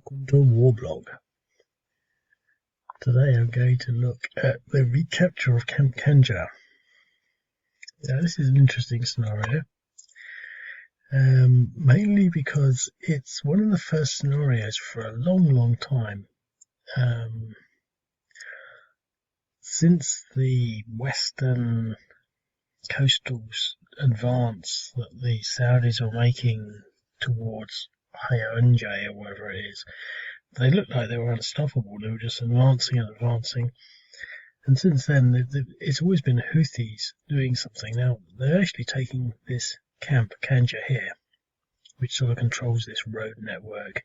Welcome to Warblog. Today I'm going to look at the recapture of Camp Khanjer. Now this is an interesting scenario, mainly because it's one of the first scenarios for a long time since the western coastal advance that the Saudis are making towards Houthis or whatever it is. They looked like they were unstoppable. They were just advancing and advancing. And since then, it's always been Houthis doing something. Now, they're actually taking this Camp Khanjer here, which sort of controls this road network,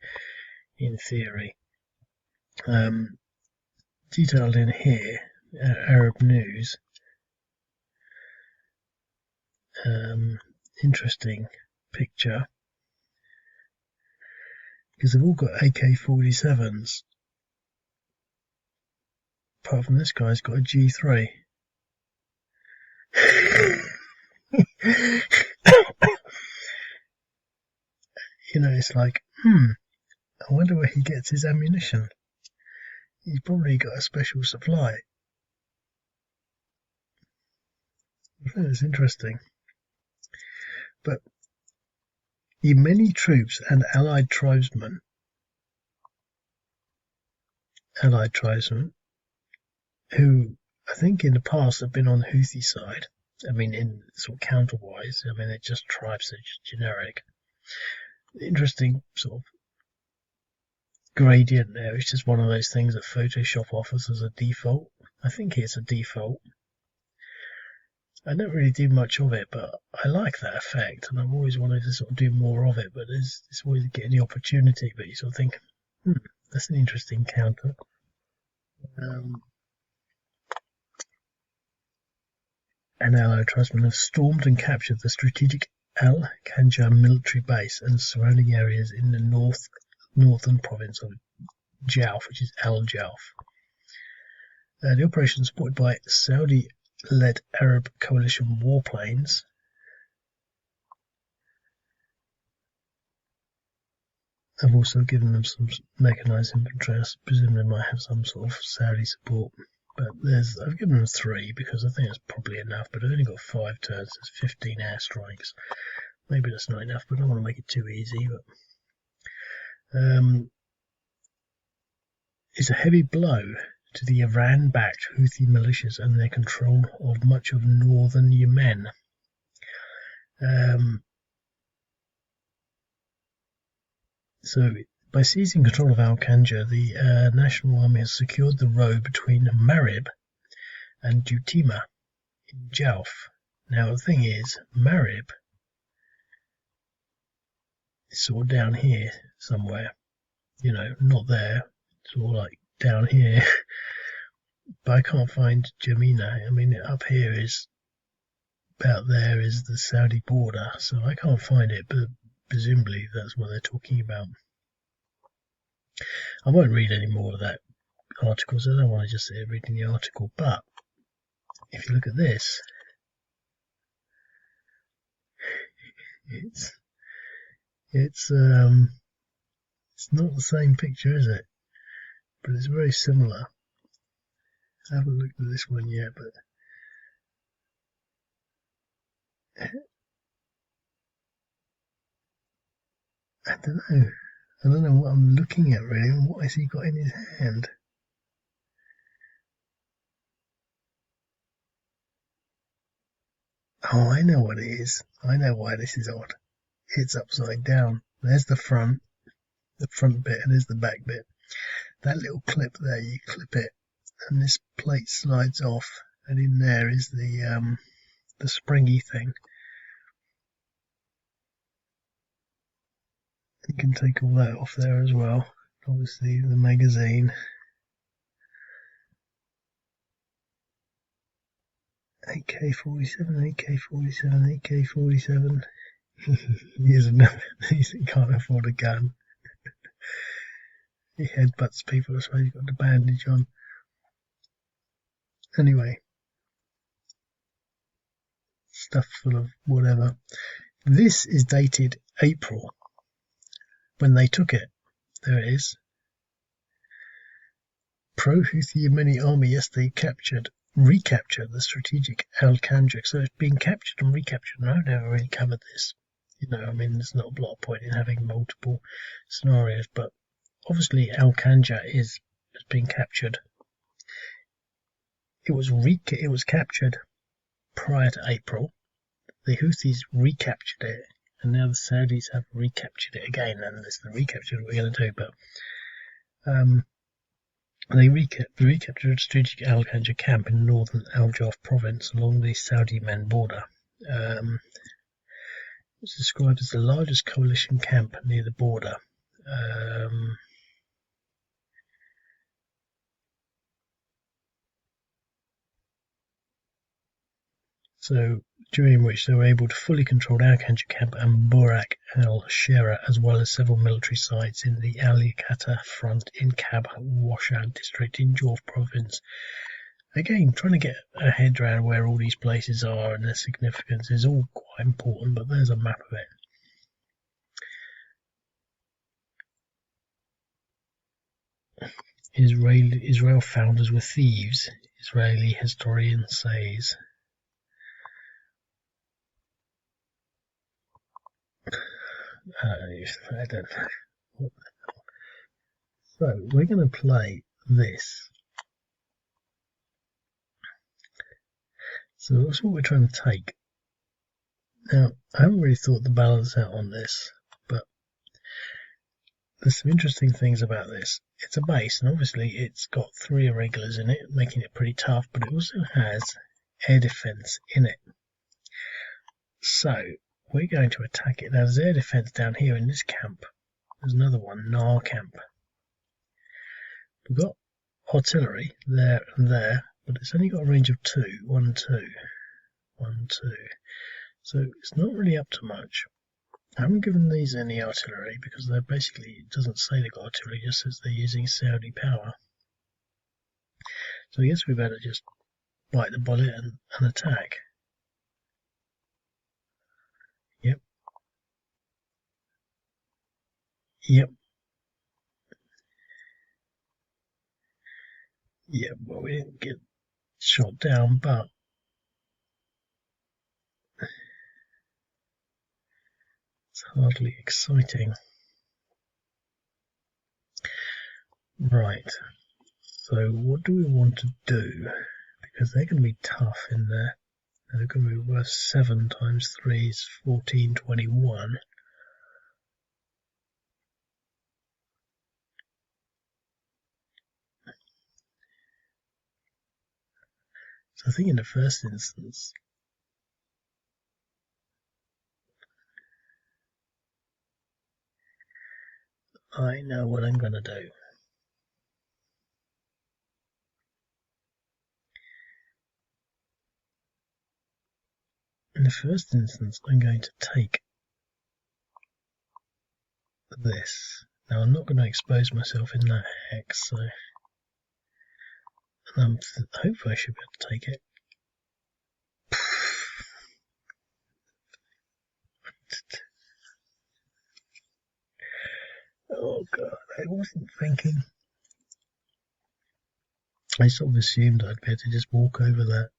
in theory. Detailed in here, Arab News. Interesting picture. Because they've all got AK-47s. Apart from this guy's got a G3. You know, it's like, I wonder where he gets his ammunition. He's probably got a special supply. I think it's interesting. But Yemeni troops and allied tribesmen, who I think in the past have been on the Houthi side. I mean, in sort of counterwise. I mean, they're just tribes, they're just generic. Interesting sort of gradient there. It's just one of those things that Photoshop offers as a default. I think it's a default. I don't really do much of it, but I like that effect, and I've always wanted to sort of do more of it, but it's always getting the opportunity, but you sort of think, that's an interesting counter. And allied tribesmen have stormed and captured the strategic Al-Khanjer military base and surrounding areas in the northern province of Jawf, which is Al-Jawf. The operation, supported by Saudi-led Arab coalition warplanes, have also given them some mechanized infantry. I presume they might have some sort of Saudi support. But I've given them 3 because I think that's probably enough, but I've only got 5 turns, there's 15 airstrikes. Maybe that's not enough, but I don't want to make it too easy. But it's a heavy blow to the Iran-backed Houthi militias and their control of much of northern Yemen. So, by seizing control of Al-Khanjer, the National Army has secured the road between Marib and Dutima in Jawf. Now, the thing is, Marib is sort of down here somewhere. You know, not there. It's all like down here. But I can't find Yemeni. I mean, up here is, about there is the Saudi border, so I can't find it, but presumably that's what they're talking about. I won't read any more of that article, so I don't want to just sit here reading the article, but if you look at this, it's not the same picture, is it? But it's very similar. I haven't looked at this one yet, but I don't know. I don't know what I'm looking at really. What has he got in his hand? Oh, I know what it is. I know why this is odd. It's upside down. There's the front bit, and there's the back bit. That little clip there, you clip it, and this plate slides off, and in there is the springy thing. You can take all that off there as well. Obviously the magazine. AK-47, AK-47, AK-47. He can't afford a gun. He headbutts people, I suppose he's got the bandage on. Anyway. Stuff full of whatever. This is dated April. When they took it. There it is. pro-Houthi Yemeni army yesterday recaptured the strategic Al-Khanjer. So it's been captured and recaptured, and I've never really covered this. I mean, there's not a lot of point in having multiple scenarios, but obviously Al-Khanjer has been captured. It was captured prior to April. The Houthis recaptured it, and now the Saudis have recaptured it again, and it's the recapture that we're going to do. But they recaptured a strategic Al-Khanjer camp in northern Al-Jawf province along the Saudi-Yemen border. It's described as the largest coalition camp near the border. So during which they were able to fully control Al-Khanjer camp and Burak al-Shera, as well as several military sites in the Al-Qatar front in Kab Washa district in Jawf province. Again, trying to get a head around where all these places are and their significance is all quite important, but there's a map of it. Israel founders were thieves, Israeli historian says. I don't know. So we're going to play this. So that's what we're trying to take. Now, I haven't really thought the balance out on this, but there's some interesting things about this. It's a base, and obviously it's got 3 irregulars in it, making it pretty tough, but it also has air defense in it. So we're going to attack it. Now, there's air defense down here in this camp. There's another one, Nar camp. We've got artillery there and there, but it's only got a range of 2. 1, 2. 1, 2. So it's not really up to much. I haven't given these any artillery because they're basically, it doesn't say they've got artillery, it just says they're using Saudi power. So I guess we better just bite the bullet and attack. Yep. Yep. Yep, well, we didn't get shot down, but it's hardly exciting. Right. So what do we want to do? Because they're going to be tough in there. They're going to be worth 7 times 3 is 14, 21. So I think in the first instance, I know what I'm going to do. In the first instance, I'm going to take this. Now, I'm not going to expose myself in that hex, so hopefully I should be able to take it. Oh god, I wasn't thinking. I sort of assumed I'd be able to just walk over that.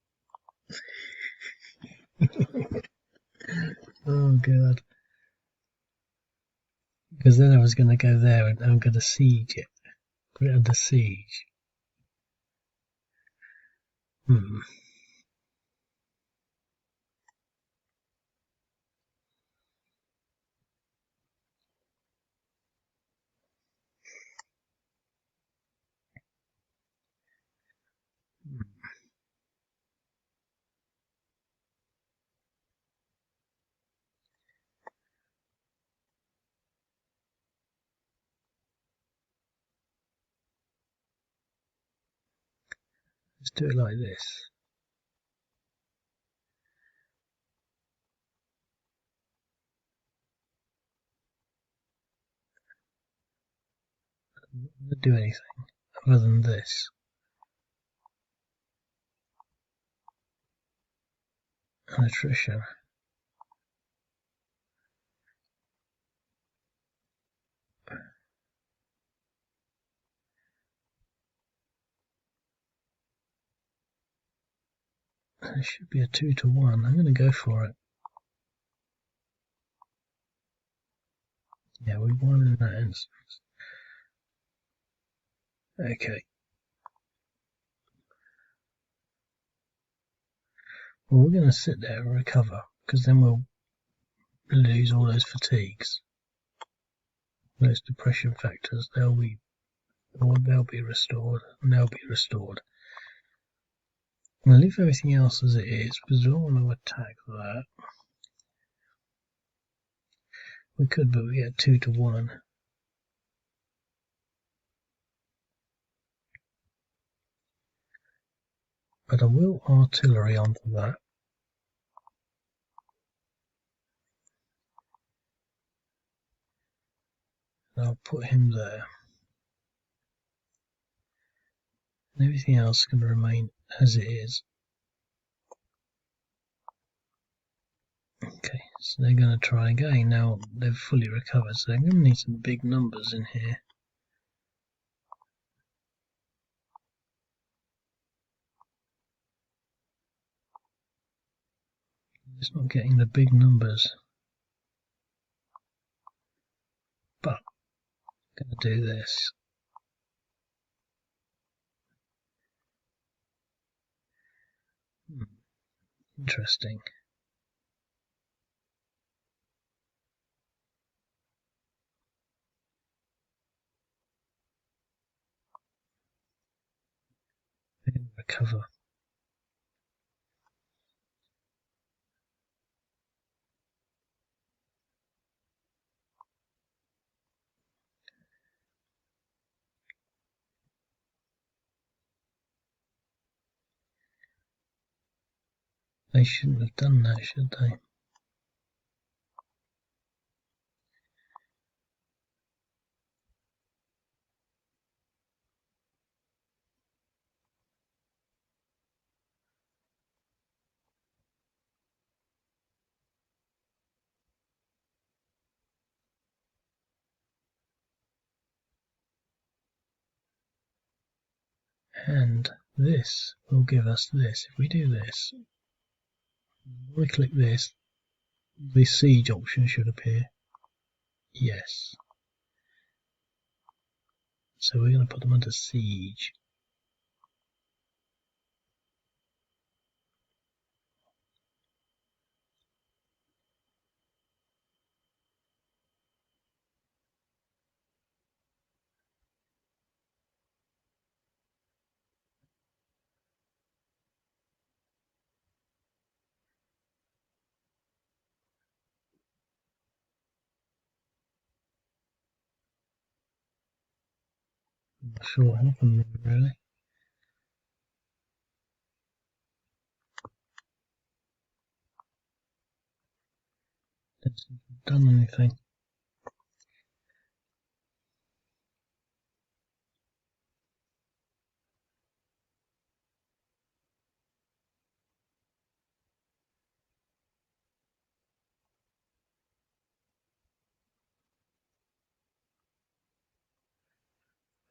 Oh god. Because then I was going to go there and I'm going to siege it. Put it under siege. Let's do it like this. I'm not going to do anything other than this. An attrition. It should be a 2-to-1. I'm going to go for it. Yeah, we won in that instance. Okay. Well, we're going to sit there and recover, because then we'll lose all those fatigues. Those depression factors, they'll be restored, and they'll be restored. I'm going to leave everything else as it is, because we don't want to attack that. We could, but we get 2-to-1. But I will artillery onto that. And I'll put him there. And everything else is going to remain as it is. Okay, so they're going to try again. Now they've fully recovered, so they're going to need some big numbers in here. It's not getting the big numbers. But I'm going to do this. Interesting. They're going to recover. They shouldn't have done that, should they? And this will give us this. If we do this, when we click this, the siege option should appear. Yes. So we're going to put them under siege. I'm not sure what happened there, really. Hasn't done anything.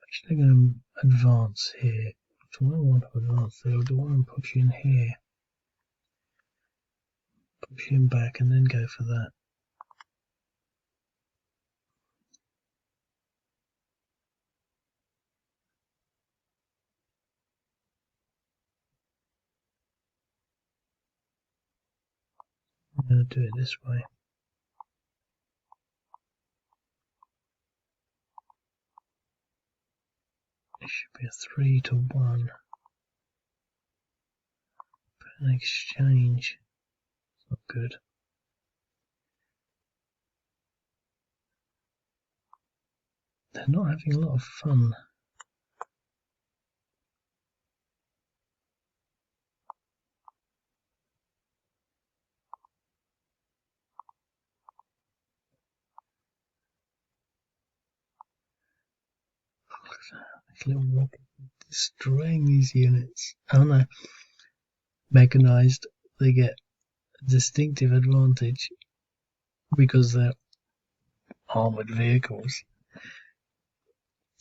Actually going to advance here. Do I want to advance there, or do I want to push in here? Push him back and then go for that. I'm going to do it this way. It should be a 3-to-1. An exchange. It's not good. They're not having a lot of fun. This little rocket destroying these units. Oh no. Mechanized, they get a distinctive advantage because they're armored vehicles.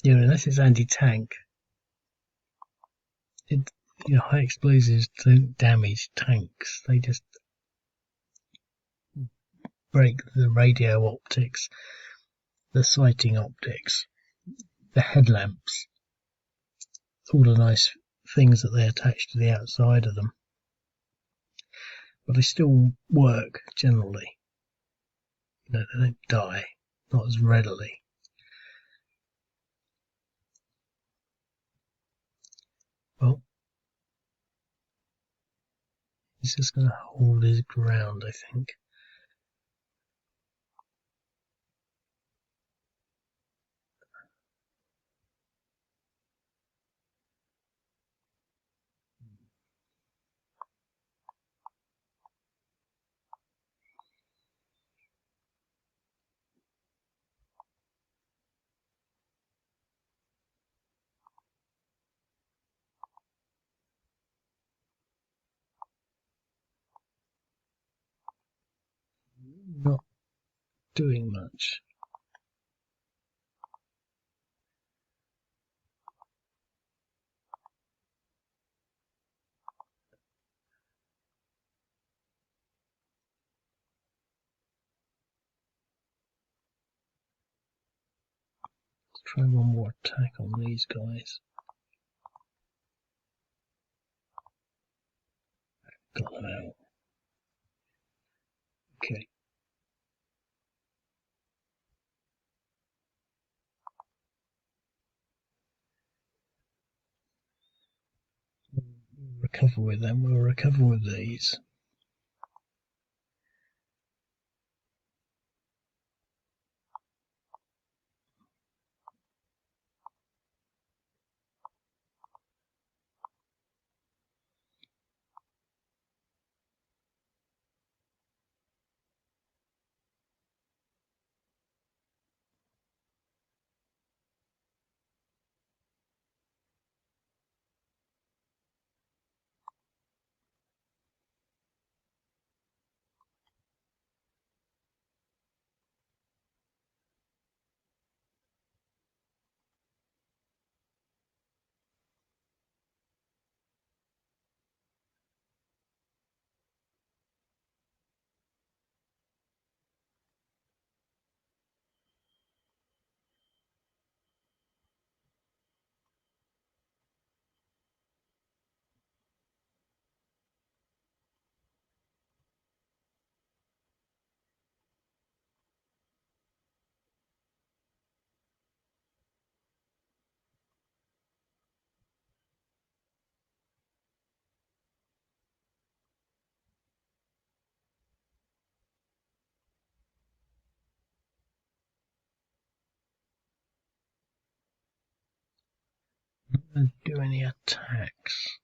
You know, unless it's anti-tank, high explosives don't damage tanks. They just break the radio optics, the sighting optics, the headlamps, all the nice things that they attach to the outside of them. But they still work generally. They don't die, not as readily. Well, he's just going to hold his ground, I think. Not doing much. Let's try one more attack on these guys. Got them out. Okay. We'll recover with them. We'll recover with these. Don't do any attacks.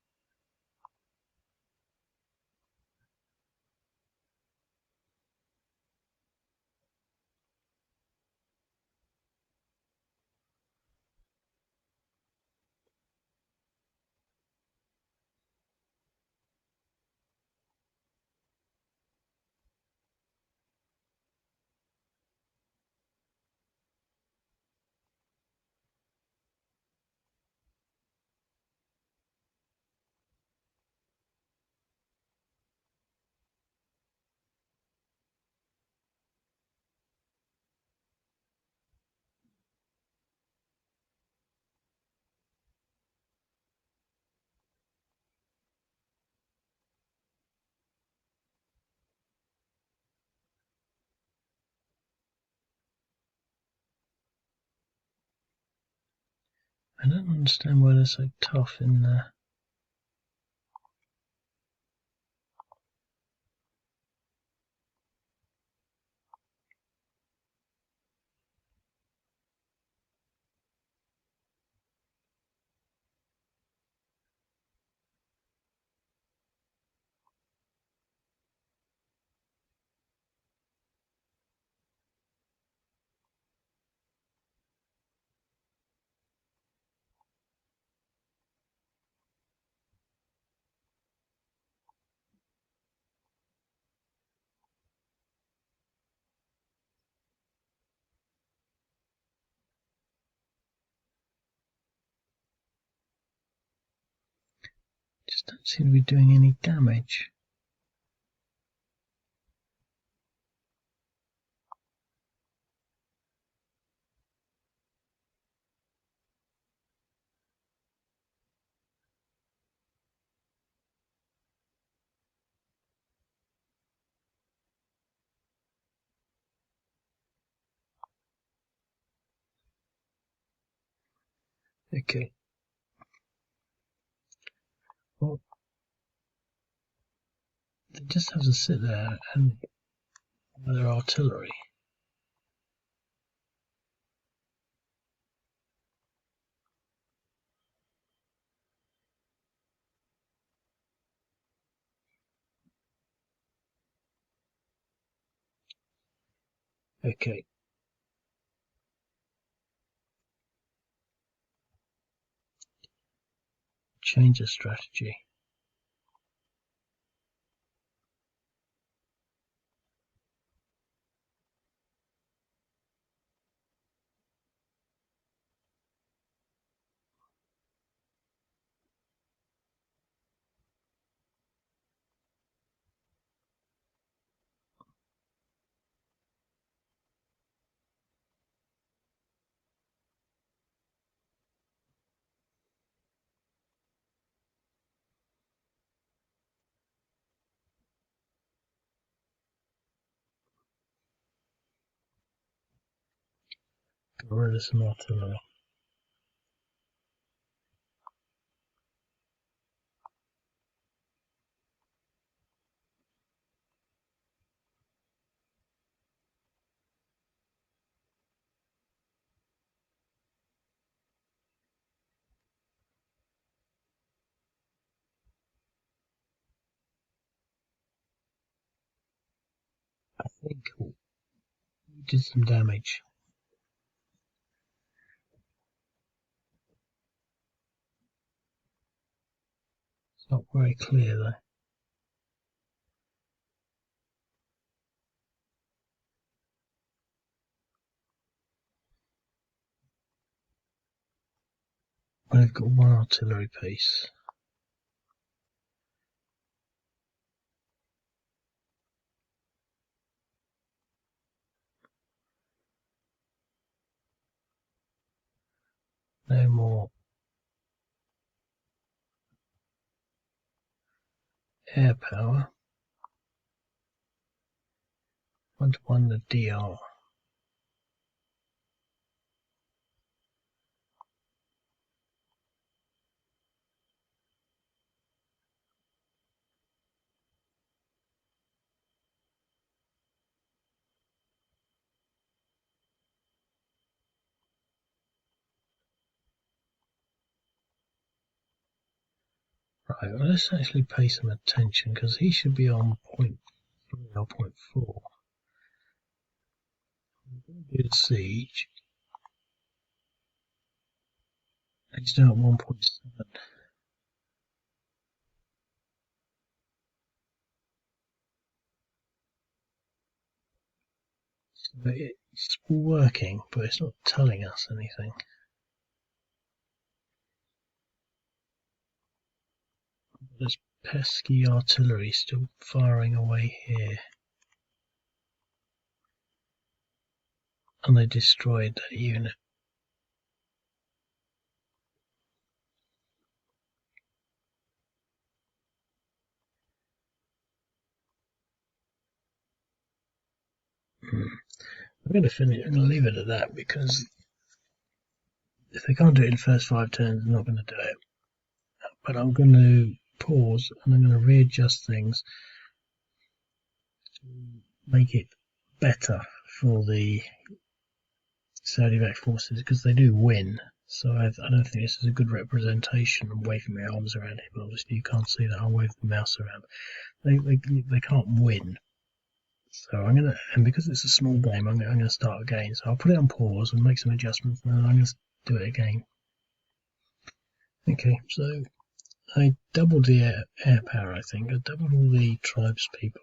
I don't understand why they're so tough in there. don't seem to be doing any damage. Okay. Well, they just have to sit there and their artillery. Okay. Change the strategy. Get rid of some artillery. I think we did some damage. It's not very clear though. I've got one artillery piece. No more air power. 1-to-1 the DR. Right, well, let's actually pay some attention because he should be on 0.3 or 0.4. I'm going to do the siege. He's now at 1.7. So it's working, but it's not telling us anything. There's pesky artillery still firing away here. And they destroyed that unit. I'm going to finish. I'm going to leave it at that because if they can't do it in the first 5 turns, they're not going to do it. But I'm going to pause and I'm going to readjust things to make it better for the Saudi-backed forces because they do win. So I don't think this is a good representation. I'm waving my arms around here, but obviously you can't see that. I'll wave the mouse around. They can't win. So I'm gonna, and because it's a small game, I'm gonna start again. So I'll put it on pause and make some adjustments, and then I'm gonna do it again. Okay, so I doubled the air power. I think I doubled all the tribes people,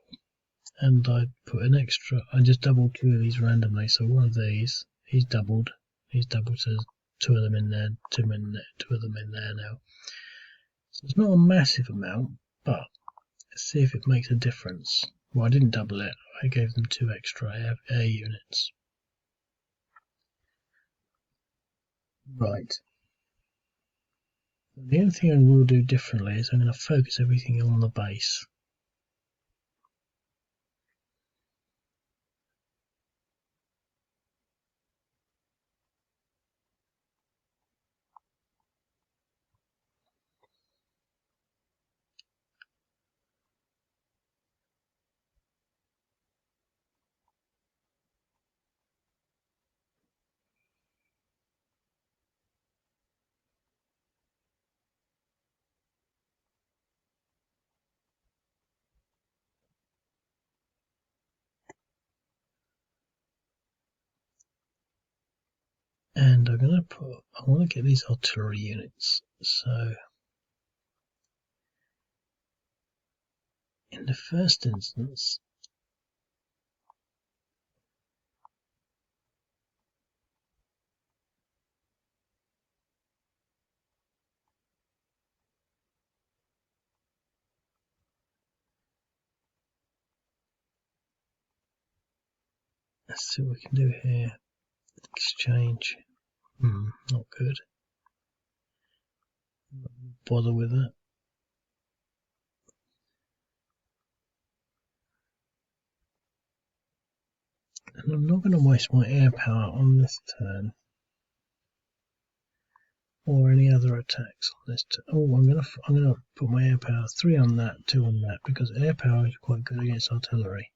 and I put an extra. I just doubled 2 of these randomly. So one of these, he's doubled. He's doubled to 2 of them in there, 2 of them in there now. It's not a massive amount, but let's see if it makes a difference. Well, I didn't double it. I gave them 2 extra air units. Right. The only thing I will do differently is I'm going to focus everything on the base. And I'm going to I want to get these artillery units. So in the first instance, let's see what we can do here. Exchange. Not good. Not bother with it. And I'm not going to waste my air power on this turn, or any other attacks on this turn. Oh, I'm gonna put my air power 3 on that, 2 on that, because air power is quite good against artillery.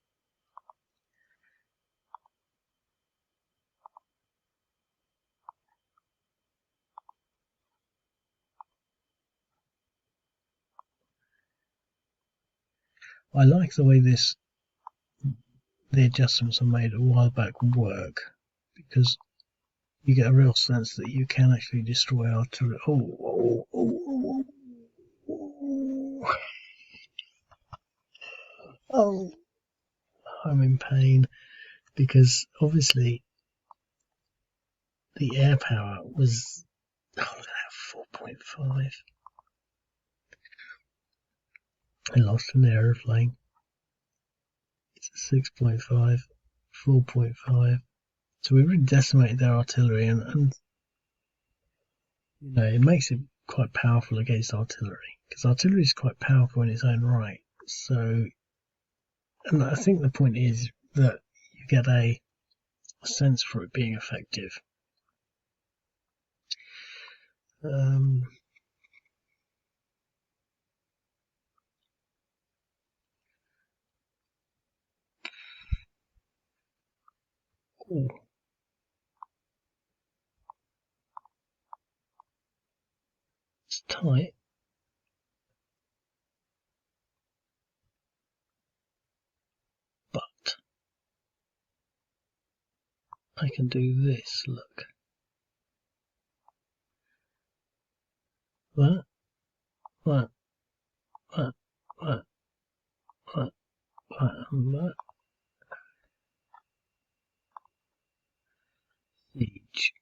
I like the way the adjustments I made a while back work, because you get a real sense that you can actually destroy artillery. Oh, I'm in pain, because obviously the air power was, look at that, 4.5. I lost an aeroplane. It's a 6.5, 4.5. So we really decimated their artillery, and it makes it quite powerful against artillery, because artillery is quite powerful in its own right. So, and I think the point is that you get a sense for it being effective. Ooh. It's tight. But I can do this, look. That, that, that, that, that, and that. Siege.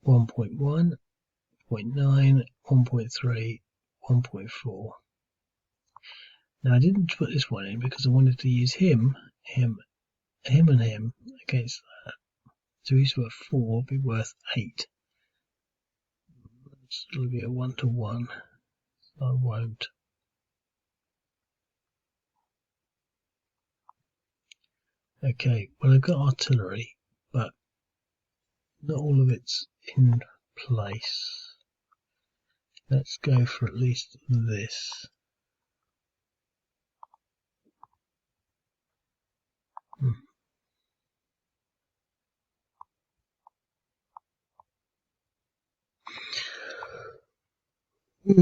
1.1, 0.9, 1.3, 1.4. Now I didn't put this one in because I wanted to use him, and him against that. So he's worth 4, be worth 8. It'll be a 1-to-1. So I won't. Okay, well I've got artillery, but not all of it's in place. Let's go for at least this. I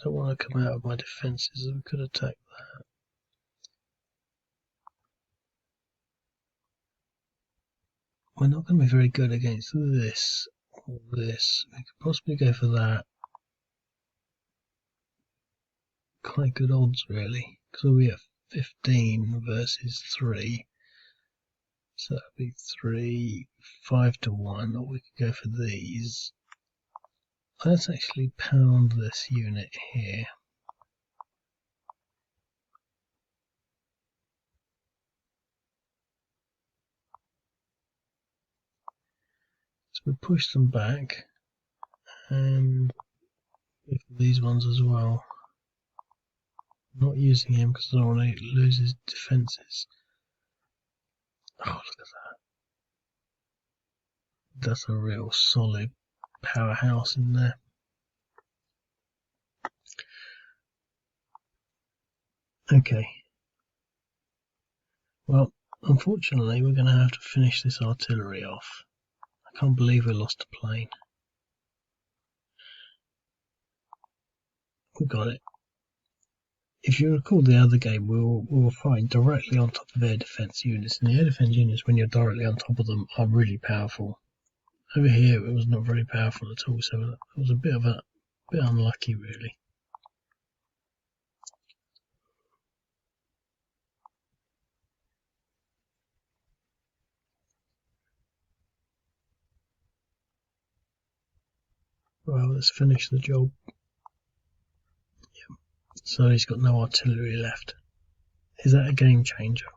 don't want to come out of my defences. We could attack that. We're not going to be very good against this or this. We could possibly go for that. Quite good odds, really, because we'll be at 15 versus 3. So that'd be 3, 5 to 1, or we could go for these. Let's actually pound this unit here. So we push them back, and these ones as well. I'm not using him because I don't want to lose his defences. Oh, look at that. That's a real solid powerhouse in there. Okay. Well, unfortunately, we're going to have to finish this artillery off. I can't believe we lost a plane. We got it. If you recall the other game, we were fighting directly on top of air defense units, and the air defense units, when you're directly on top of them, are really powerful. Over here, it was not very powerful at all, so it was a bit unlucky, really. Well, let's finish the job. Yep. So he's got no artillery left. Is that a game changer?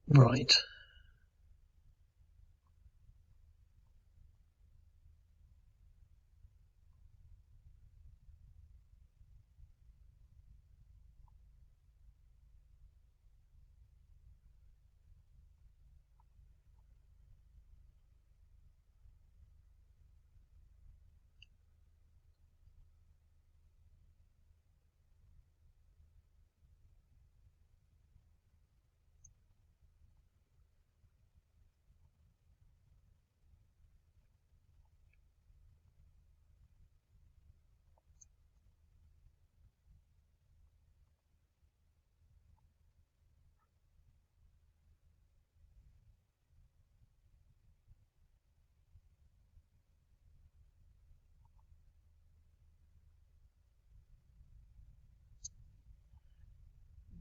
Right.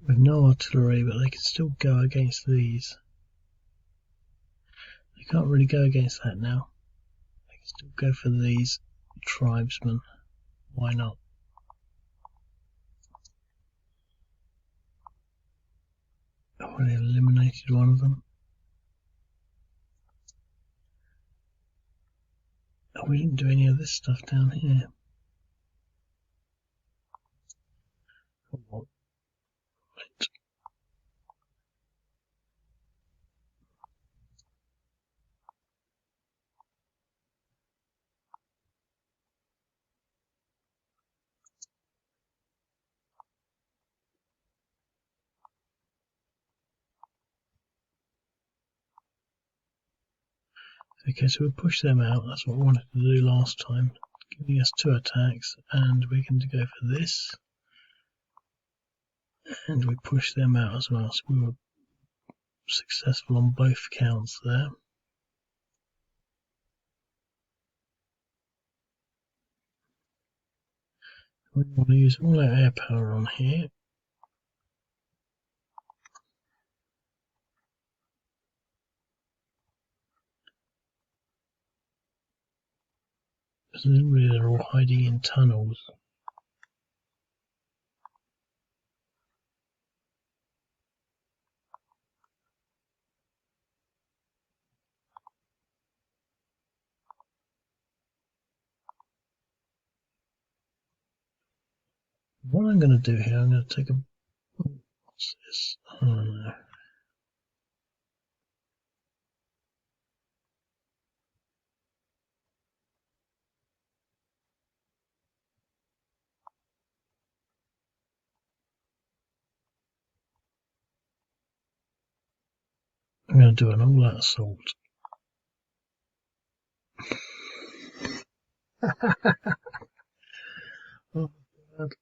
With no artillery, but they can still go against these. They can't really go against that now. They can still go for these tribesmen. Why not? I've already eliminated one of them. Oh, we didn't do any of this stuff down here. Oh, right. Okay, so we'll push them out. That's what we wanted to do last time. Giving us 2 attacks, and we're going to go for this. And we push them out as well, so we were successful on both counts there. We want to use all our air power on here. Presumably they're all hiding in tunnels. What I'm going to do here, I'm going to take a... What's this? I don't know. I'm going to do an all-out assault. Oh, God.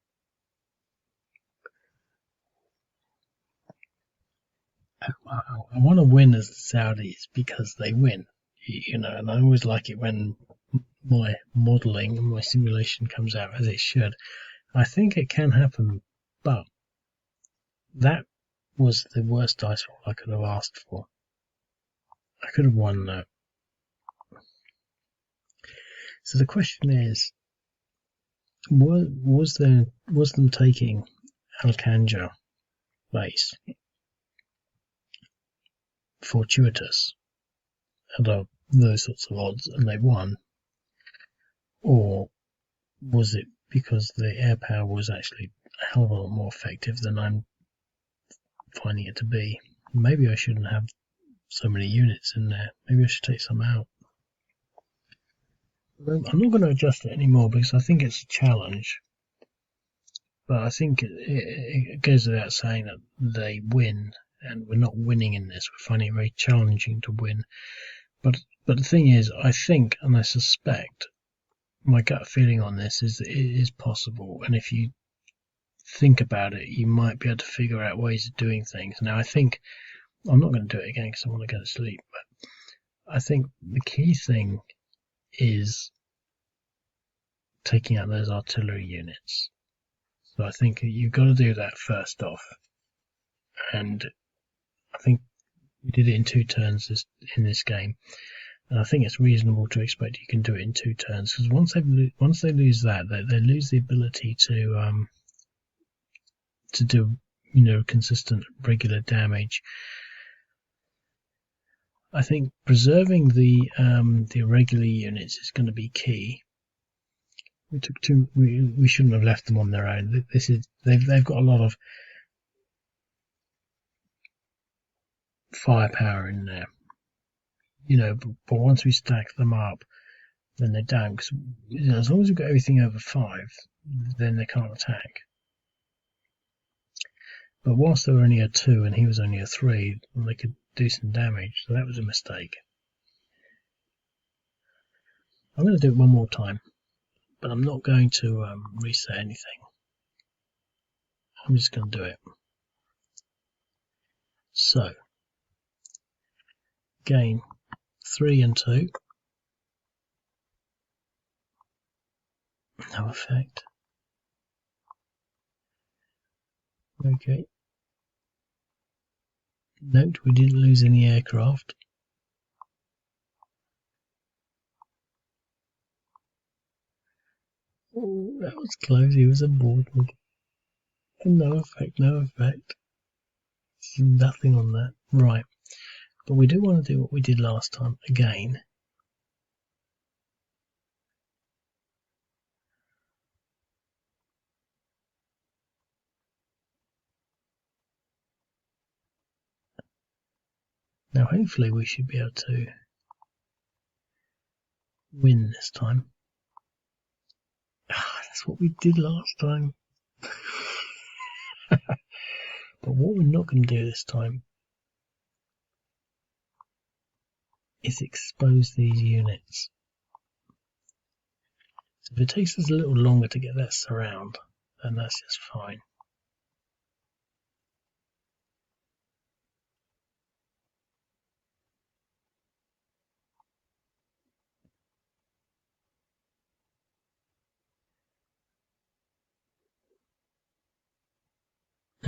I want to win as the Saudis because they win, you know, and I always like it when my modelling and my simulation comes out as it should. I think it can happen, But that was the worst dice roll I could have asked for. I could have won that. So the question is, was them taking Al-Khanjer base fortuitous at those sorts of odds and they won, or was it because the air power was actually a hell of a lot more effective than I'm finding it to be? Maybe I shouldn't have so many units in there. Maybe I should take some out. I'm not going to adjust it anymore because I think it's a challenge. But I think it goes without saying that they win, and we're not winning in this. We're finding it very challenging to win. But the thing is, I think, and I suspect, my gut feeling on this is that it is possible. And if you think about it, you might be able to figure out ways of doing things. Now, I think I'm not going to do it again because I want to go to sleep. But I think the key thing is taking out those artillery units. So I think you've got to do that first off. And I think we did it in 2 turns in this game. And I think it's reasonable to expect you can do it in 2 turns, because once they lose that, they lose the ability to do consistent regular damage. I think preserving the irregular units is going to be key. We took two. We shouldn't have left them on their own. They've got a lot of firepower in there, but once we stack them up, then they're down. Because as long as we've got everything over 5, then they can't attack. But whilst they were only a 2 and he was only a 3, they could do some damage. So that was a mistake. I'm going to do it one more time, but I'm not going to reset anything. I'm just going to do it. So, gain 3 and 2. No effect. Okay. Note we didn't lose any aircraft. Oh, that was close. He was aboard. No effect, no effect. Nothing on that. Right. But we do want to do what we did last time again. Now hopefully we should be able to win this time. That's what we did last time. But what we're not going to do this time is expose these units. So if it takes us a little longer to get that surround, then that's just fine.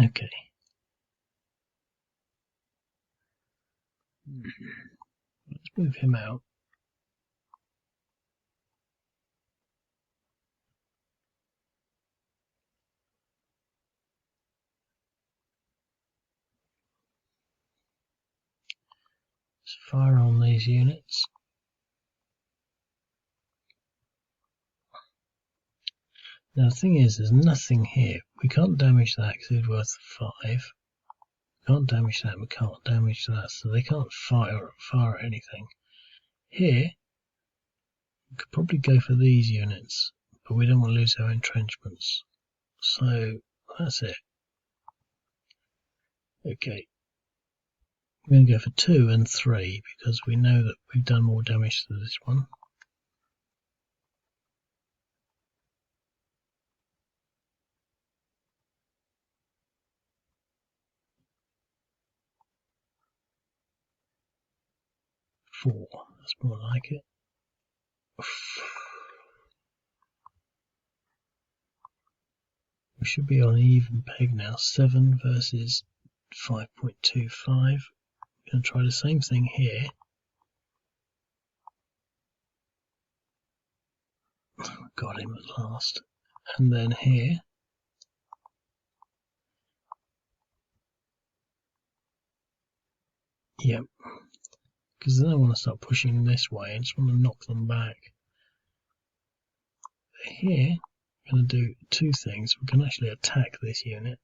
Okay. Let's move him out. Let's fire on these units. Now the thing is, there's nothing here. We can't damage that because it's worth 5. We can't damage that, we can't damage that, so they can't fire at anything. Here, we could probably go for these units, but we don't want to lose our entrenchments. So that's it. Okay. We're going to go for 2 and 3 because we know that we've done more damage to this one. Four. That's more like it. We should be on an even peg now. 7 versus 5.25. Going to try the same thing here. Got him at last. And then here. Yep. Because then I want to start pushing this way. I just want to knock them back. Here, I'm going to do two things. We can actually attack this unit.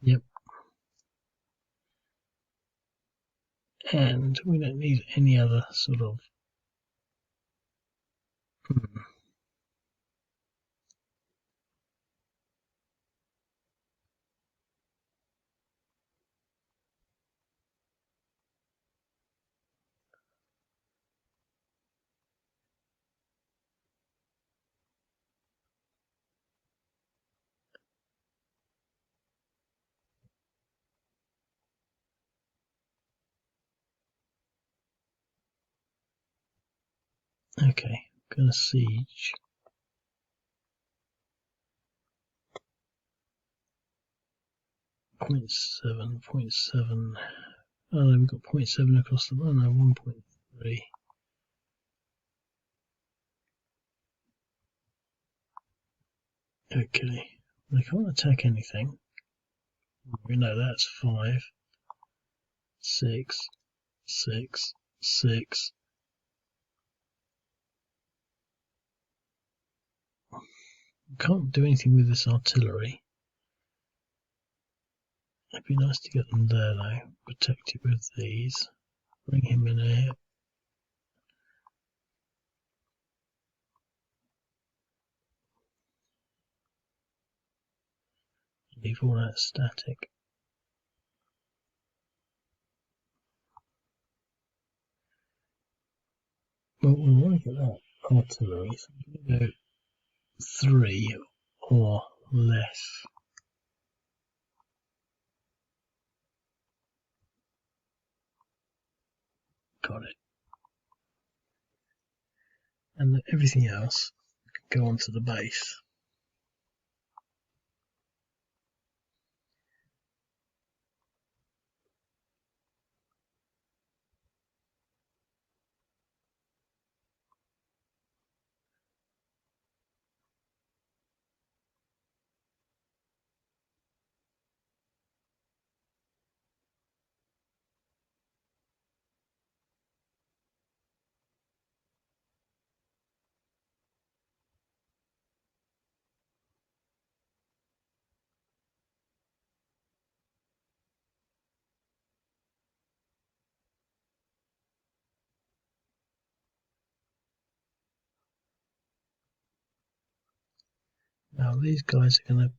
Yep. And we don't need any other sort of... Okay, gonna siege. Point 7. Oh no, we've got 0.7 across the line. No, 1.3. Okay, they can't attack anything. We know that's 5, 6, 6, 6. Can't do anything with this artillery. It'd be nice to get them there though. Protect it with these. Bring him in here. Leave all that static. Well, we want to get that artillery, so I'm going to go 3 or less. Got it. And everything else can go onto the base. Now these guys are going to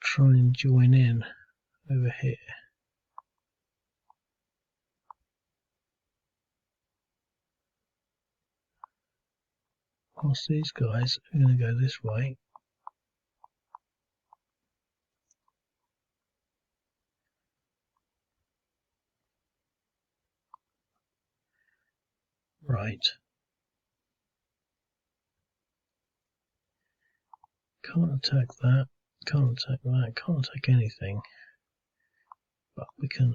try and join in over here. Whilst these guys are going to go this way. Right. Can't attack that. Can't attack that. Can't attack anything. But we can...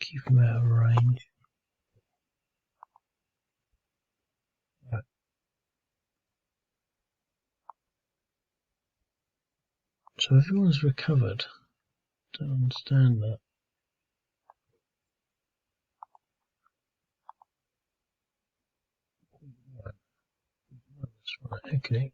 keep them out of range. Right. So everyone's recovered. Don't understand that. Right, okay.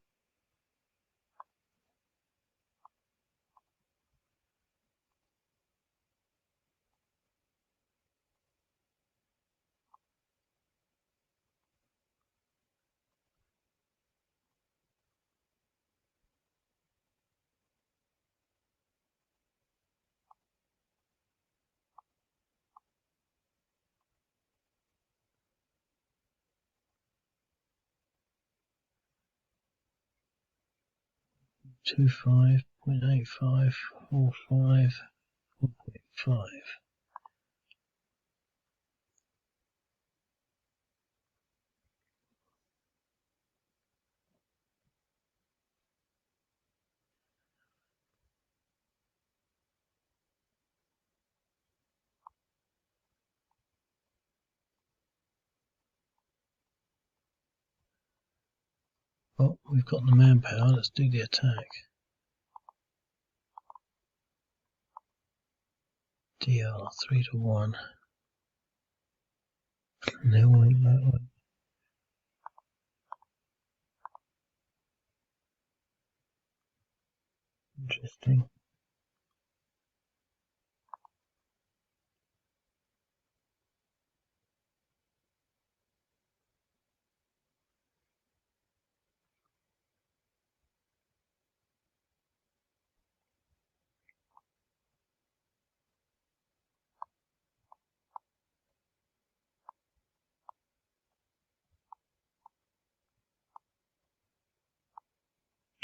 25.8545 4.5. Well, we've got the manpower. Let's do the attack. DR 3 to 1. No one that one. Interesting.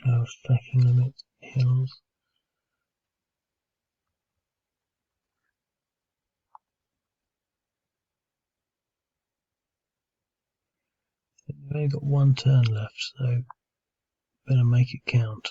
Oh, stacking limit hills. We've only got one turn left, so better make it count.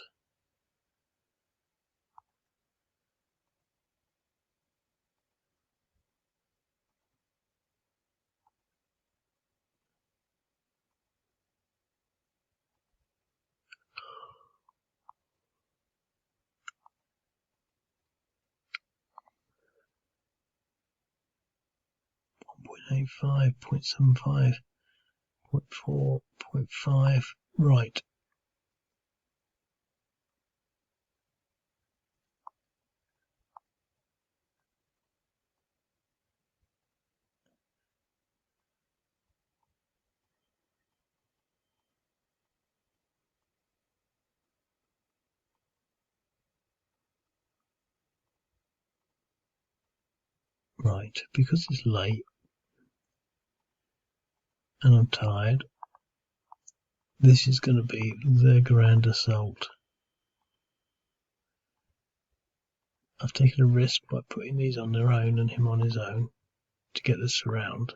.85, 0.75, 0.4, 0.5. Right. Right. Because it's late and I'm tired, this is going to be the grand assault. I've taken a risk by putting these on their own and him on his own to get the surround.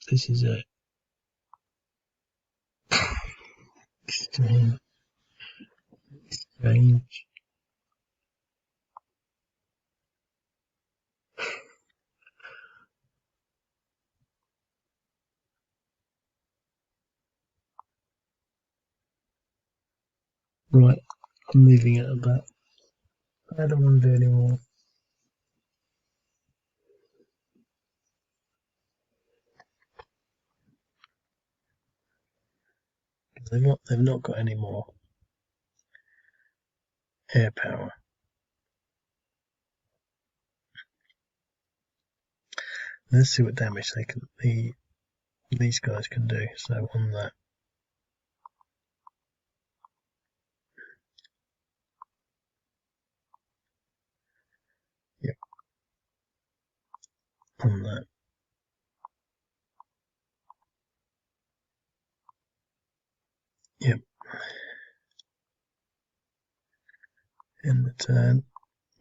This is it. Strange. Strange. Right, I'm leaving it at that. I don't want to do any more. They've not got any more air power. Let's see what damage these guys can do. So on that. Yep. On that. Yep. In the turn.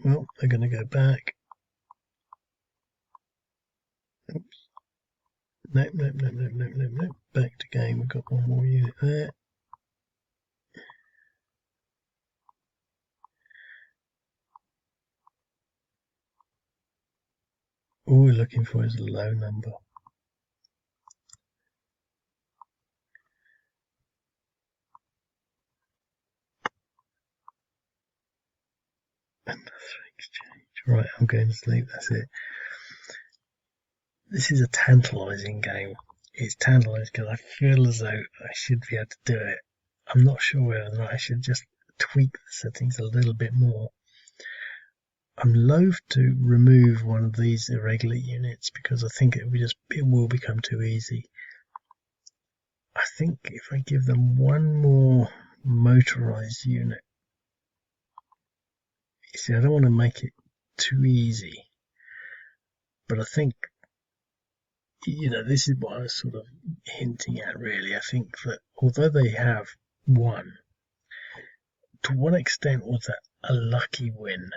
Well, they're going to go back. Oops. Nope. Back to game. We've got one more unit there. All we're looking for is a low number. Another exchange. Right, I'm going to sleep. That's it. This is a tantalising game. It's tantalising because I feel as though I should be able to do it. I'm not sure whether or not I should just tweak the settings a little bit more. I'm loath to remove one of these irregular units because I think it will become too easy. I think if I give them one more motorized unit, you see, I don't want to make it too easy, but I think this is what I was sort of hinting at, really. I think that although they have won, to what extent was that a lucky win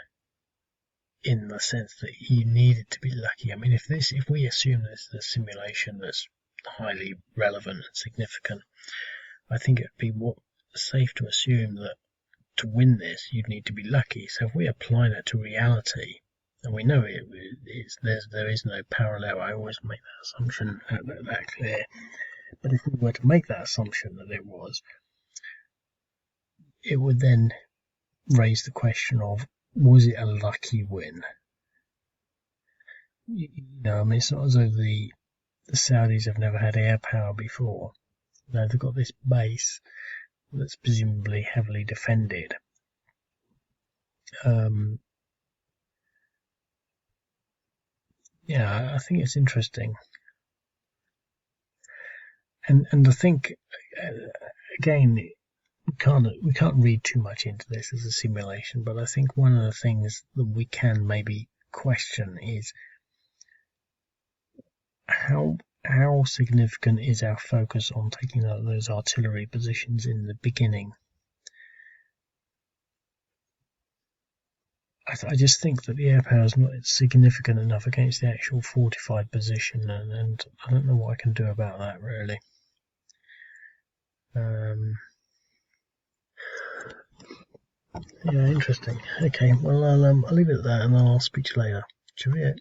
in the sense that you needed to be lucky? I mean, if we assume this is a simulation that's highly relevant and significant, I think it'd be safe to assume that to win this, you'd need to be lucky. So if we apply that to reality, and we know there is no parallel, I always make that assumption that clear. But if we were to make that assumption that it would then raise the question of, was it a lucky win? I mean, it's not as though the Saudis have never had air power before. They've got this base that's presumably heavily defended. I think it's interesting. And I think, again, we can't read too much into this as a simulation, but I think one of the things that we can maybe question is how significant is our focus on taking out those artillery positions in the beginning. I just think that the air power is not significant enough against the actual fortified position, and I don't know what I can do about that, really. Interesting. Okay, well, I'll leave it at that, and I'll speak to you later. Cheerio.